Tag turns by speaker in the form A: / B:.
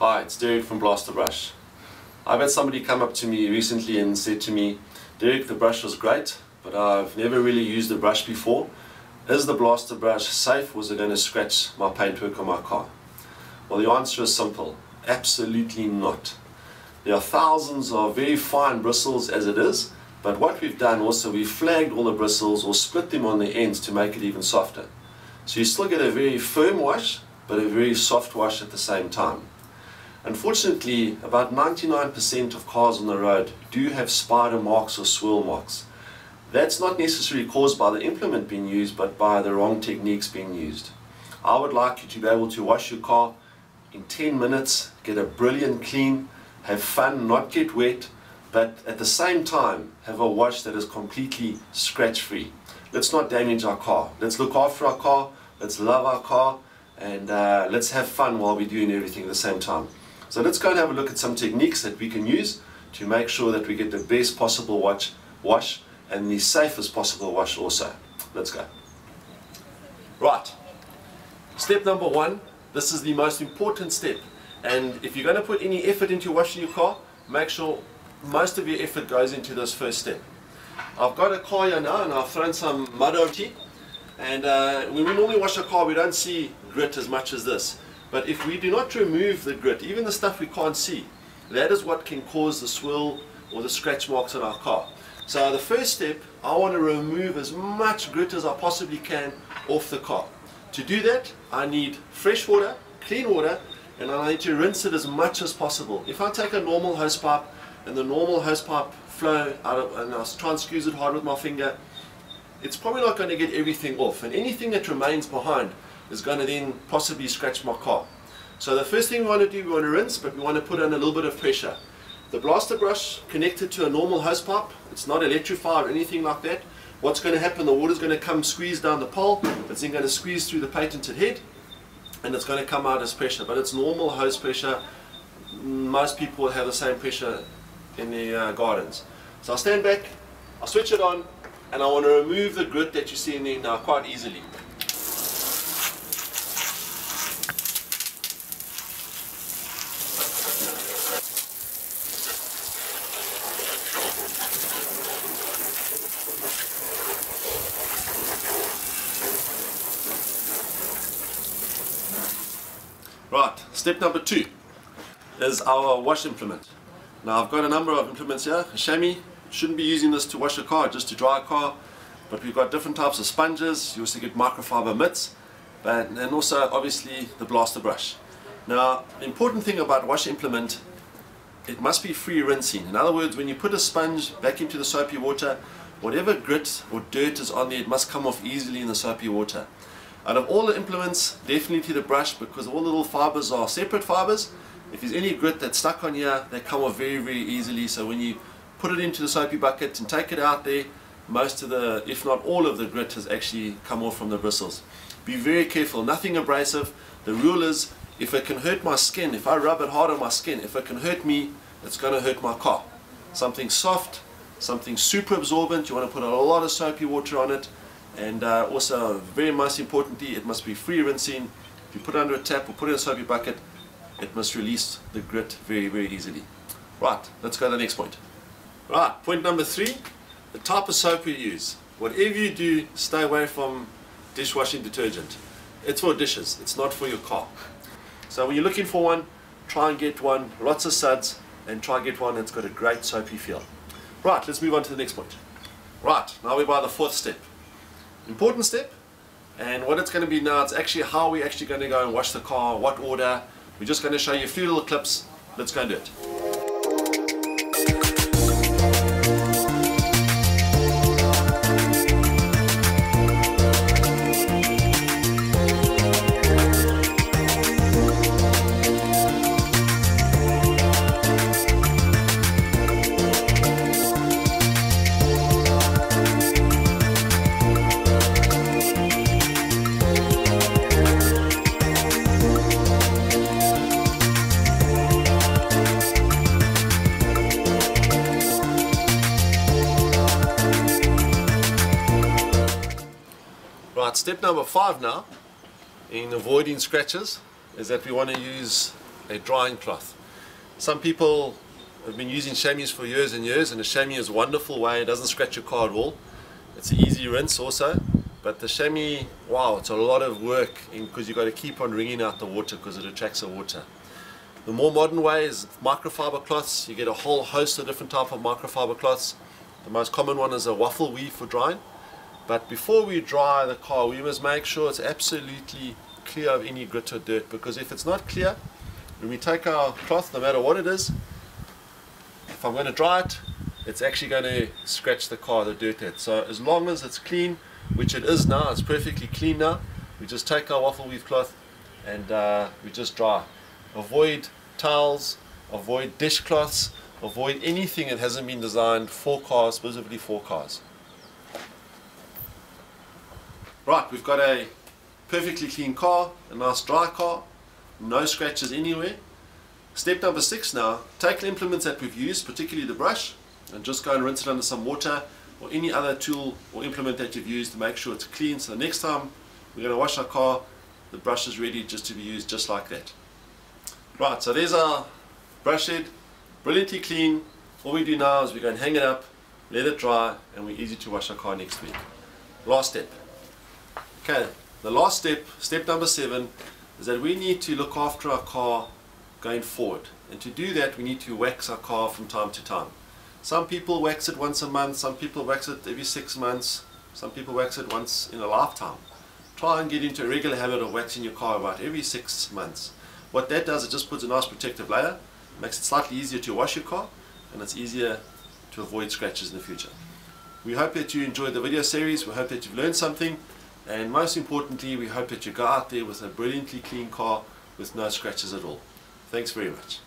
A: Hi, it's Derek from Blaster Brush. I've had somebody come up to me recently and said to me, Derek, the brush was great, but I've never really used the brush before. Is the Blaster Brush safe, or is it going to scratch my paintwork on my car? Well, the answer is simple. Absolutely not. There are thousands of very fine bristles as it is, but what we've done also, we've flagged all the bristles or split them on the ends to make it even softer. So you still get a very firm wash, but a very soft wash at the same time. Unfortunately, about 99% of cars on the road do have spider marks or swirl marks. That's not necessarily caused by the implement being used, but by the wrong techniques being used. I would like you to be able to wash your car in 10 minutes, get a brilliant clean, have fun, not get wet, but at the same time have a wash that is completely scratch free. Let's not damage our car. Let's look after our car, let's love our car, and let's have fun while we're doing everything at the same time. So let's go and have a look at some techniques that we can use to make sure that we get the best possible wash and the safest possible wash also. Let's go. Right, step number one, this is the most important step, and if you're going to put any effort into washing your car, make sure most of your effort goes into this first step. I've got a car here now and I've thrown some mud over it, and when we normally wash a car we don't see grit as much as this. But if we do not remove the grit, even the stuff we can't see, that is what can cause the swirl or the scratch marks on our car. So the first step, I want to remove as much grit as I possibly can off the car. To do that, I need fresh water, clean water, and I need to rinse it as much as possible. If I take a normal hose pipe and the normal hose pipe flow out of, and I try and squeeze it hard with my finger, it's probably not going to get everything off, and anything that remains behind is going to then possibly scratch my car. So the first thing we want to do, we want to rinse, but we want to put on a little bit of pressure. The Blaster Brush connected to a normal hose pipe, it's not electrified or anything like that. What's going to happen, the water is going to come squeeze down the pole, it's then going to squeeze through the patented head, and it's going to come out as pressure, but it's normal hose pressure. Most people have the same pressure in their gardens. So I'll stand back, I'll switch it on, and I want to remove the grit that you see in there now quite easily. Right, step number two is our wash implement. Now I've got a number of implements here. A chamois, shouldn't be using this to wash a car, just to dry a car, but we've got different types of sponges. You also get microfiber mitts, and also obviously the Blaster Brush. Now the important thing about wash implement, it must be free rinsing. In other words, when you put a sponge back into the soapy water, whatever grit or dirt is on there, it must come off easily in the soapy water. Out of all the implements, definitely the brush, because all the little fibers are separate fibers. If there's any grit that's stuck on here, they come off very, very easily. So when you put it into the soapy bucket and take it out there, most of the, if not all of the grit has actually come off from the bristles. Be very careful, nothing abrasive. The rule is, if it can hurt my skin, if I rub it hard on my skin, if it can hurt me, it's going to hurt my car. Something soft, something super absorbent, you want to put a lot of soapy water on it. And also, very most importantly, it must be free rinsing. If you put it under a tap or put it in a soapy bucket, it must release the grit very, very easily. Right, let's go to the next point. Right, point number three, the type of soap you use. Whatever you do, stay away from dishwashing detergent. It's for dishes, it's not for your car. So when you're looking for one, try and get one, lots of suds, and try and get one that's got a great soapy feel. Right, let's move on to the next point. Right, now we're by the fourth step. Important step, and what it's going to be now, it's actually how we're actually going to go and wash the car, what order. We're just going to show you a few little clips. Let's go and do it. Right, step number 5 now, in avoiding scratches, is that we want to use a drying cloth. Some people have been using chamois for years and years, and the chamois is a wonderful way. It doesn't scratch your car at all. It's an easy rinse also, but the chamois, wow, it's a lot of work because you've got to keep on wringing out the water because it attracts the water. The more modern way is microfiber cloths. You get a whole host of different types of microfiber cloths. The most common one is a waffle weave for drying. But before we dry the car, we must make sure it's absolutely clear of any grit or dirt, because if it's not clear, when we take our cloth, no matter what it is, if I'm going to dry it, it's actually going to scratch the car, the dirt head. So as long as it's clean, which it is now, it's perfectly clean now, we just take our waffle weave cloth and we just dry. Avoid towels, avoid dishcloths, avoid anything that hasn't been designed for cars, specifically for cars. Right, we've got a perfectly clean car, a nice dry car, no scratches anywhere. Step number 6 now, take the implements that we've used, particularly the brush, and just go and rinse it under some water or any other tool or implement that you've used to make sure it's clean. So the next time we're going to wash our car, the brush is ready just to be used just like that. Right, so there's our brush head, brilliantly clean. All we do now is we go and hang it up, let it dry, and we're easy to wash our car next week. Last step. Okay, the last step, step number 7, is that we need to look after our car going forward. And to do that, we need to wax our car from time to time. Some people wax it once a month, some people wax it every 6 months, some people wax it once in a lifetime. Try and get into a regular habit of waxing your car about every 6 months. What that does, it just puts a nice protective layer, makes it slightly easier to wash your car, and it's easier to avoid scratches in the future. We hope that you enjoyed the video series, we hope that you've learned something, and most importantly, we hope that you go out there with a brilliantly clean car with no scratches at all. Thanks very much.